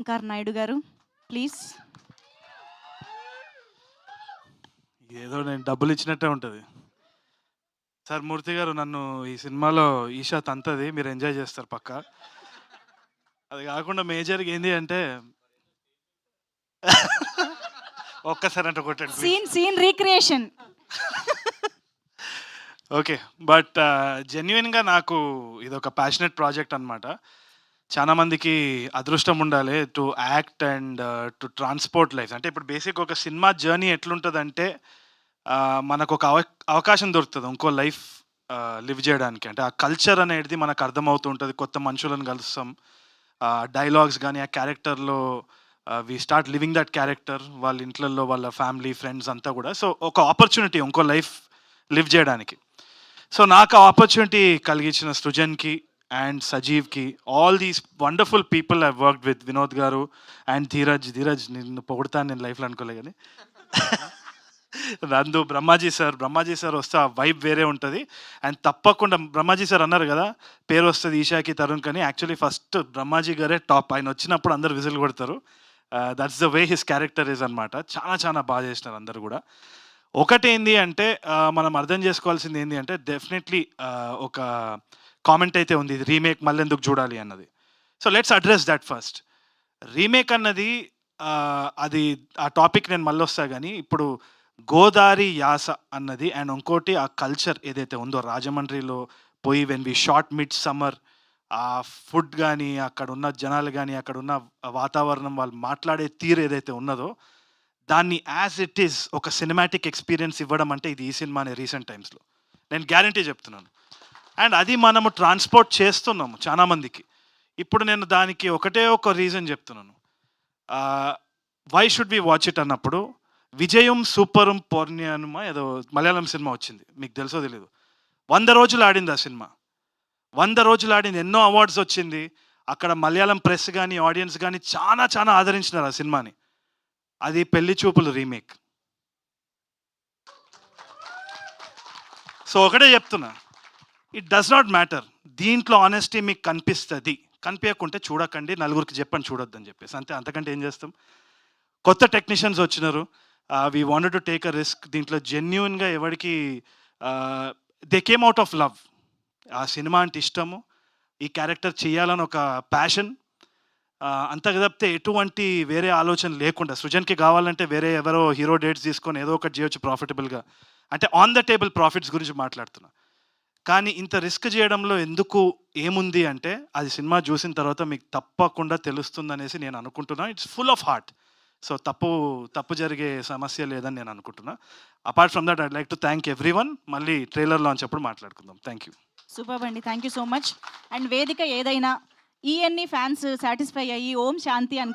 ఓంకార్ నాయుడు గారు ప్లీజ్. ఏదో నేను డబ్బులు ఇచ్చినట్టే ఉంటుంది. సార్ మూర్తి గారు, నన్ను ఈ సినిమాలో ఈషా తంతది, మీరు ఎంజాయ్ చేస్తారు పక్కా. అది కాకుండా మేజర్గా ఏంది అంటే ఒక్కసారి అంటే కొట్టండి please. Scene recreation. Okay, but జెన్యున్గా నాకు ఇది ఒక ప్యాషనెట్ ప్రాజెక్ట్ అనమాట. చాలా మందికి అదృష్టం ఉండాలి to act and to transport life. అంటే ఇప్పుడు బేసిక్ ఒక సినిమా జర్నీ ఎట్లుంటుందంటే మనకు ఒక అవకాశం దొరుకుతుంది ఇంకో లైఫ్ లివ్ చేయడానికి. అంటే ఆ కల్చర్ అనేది మనకు అర్థమవుతూ ఉంటుంది, కొత్త మనుషులను కలుస్తాం, డైలాగ్స్ కానీ ఆ క్యారెక్టర్లో we start living that character, వాళ్ళ ఇంట్లలో వాళ్ళ ఫ్యామిలీ ఫ్రెండ్స్ అంతా కూడా. సో ఒక ఆపర్చునిటీ ఇంకో లైఫ్ లివ్ చేయడానికి. సో నాకు ఆ ఆపర్చునిటీ కలిగించిన సృజన్కి అండ్ సజీవ్కి, all these wonderful people I worked with, Vinod garu and Dheeraj నిన్ను పొగుడతాను నేను లైఫ్లో అనుకోలే కానీ నందు, బ్రహ్మాజీ సార్ వస్తే ఆ వైబ్ వేరే ఉంటుంది. అండ్ తప్పకుండా బ్రహ్మాజీ సార్ అన్నారు కదా పేరు వస్తుంది ఈషాకి తరుణ్ కానీ, యాక్చువల్లీ ఫస్ట్ బ్రహ్మాజీ గారే టాప్. ఆయన వచ్చినప్పుడు అందరు విజిల్ కొడతారు. That's the way his character is అనమాట. చాలా బాగా చేసినారు అందరు కూడా. ఒకటి ఏంది అంటే మనం అర్థం చేసుకోవాల్సింది ఏంటి అంటే డెఫినెట్లీ ఒక కామెంట్ అయితే ఉంది, ఇది రీమేక్ మళ్ళీ ఎందుకు చూడాలి అన్నది. So let's address that first. Remake అన్నది అది ఆ టాపిక్ నేను మళ్ళీ వస్తా కానీ, ఇప్పుడు గోదారి యాస అన్నది అండ్ ఇంకోటి ఆ కల్చర్ ఏదైతే ఉందో రాజమండ్రిలో పోయి when we short mid summer, ఆ ఫుడ్ కానీ అక్కడ ఉన్న జనాలు కానీ అక్కడ ఉన్న వాతావరణం వాళ్ళు మాట్లాడే తీరు ఏదైతే ఉన్నదో దాన్ని యాజ్ ఇట్ ఈస్ ఒక సినిమాటిక్ ఎక్స్పీరియన్స్ ఇవ్వడం అంటే ఇది ఈ సినిమానే రీసెంట్ టైమ్స్లో, నేను గ్యారంటీ చెప్తున్నాను. అండ్ అది మనము ట్రాన్స్పోర్ట్ చేస్తున్నాము చాలామందికి. ఇప్పుడు నేను దానికి ఒకటే ఒక రీజన్ చెప్తున్నాను, why should we watch it అన్నప్పుడు, విజయం సూపరం పౌర్ణ్యమా ఏదో మలయాళం సినిమా వచ్చింది, మీకు తెలుసో తెలీదు. 100 రోజులు ఆడింది ఆ సినిమా. 100 రోజులు ఆడింది, ఎన్నో అవార్డ్స్ వచ్చింది. అక్కడ మలయాళం ప్రెస్ కానీ ఆడియన్స్ కానీ చాలా ఆదరించినారు ఆ సినిమాని. అది పెళ్లి చూపులు రీమేక్. సో ఒకటే చెప్తున్నా, ఇట్ డస్ నాట్ మ్యాటర్. దీంట్లో ఆనెస్టీ మీకు కనిపిస్తుంది, కనిపించకుంటే చూడకండి, నలుగురికి చెప్పండి చూడొద్దని చెప్పేసి, అంతే. అంతకంటే ఏం చేస్తాం. కొత్త టెక్నీషియన్స్ వచ్చినారు, we wanted to take a risk. దీంట్లో జెన్యున్గా ఎవరికి they came out of love, ఆ సినిమా అంటే ఇష్టము, ఈ క్యారెక్టర్ చేయాలని ఒక ప్యాషన్, అంత తప్పితే ఎటువంటి వేరే ఆలోచన లేకుండా. సృజన్కి కావాలంటే వేరే ఎవరో హీరో డేట్స్ తీసుకొని ఏదో ఒకటి చేయొచ్చు ప్రాఫిటబుల్గా, అంటే ఆన్ ద టేబుల్ ప్రాఫిట్స్ గురించి మాట్లాడుతున్నా. కానీ ఇంత రిస్క్ చేయడంలో ఎందుకు ఏముంది అంటే అది సినిమా చూసిన తర్వాత మీకు తప్పకుండా తెలుస్తుంది అనేసి నేను అనుకుంటున్నా. It's full of heart. So తప్పు జరిగే సమస్య లేదని నేను అనుకుంటున్నా. Apart from that I'd like to thank everyone. మళ్ళీ ట్రైలర్ లాంచ్ అప్పుడు మాట్లాడుకుందాం. Thank you. సూపర్ అండి, thank you so much. And వేదిక ఏదైనా ఈఎన్ని ఫ్యాన్స్ సాటిస్ఫై అయ్యి ఓం శాంతి అనుకో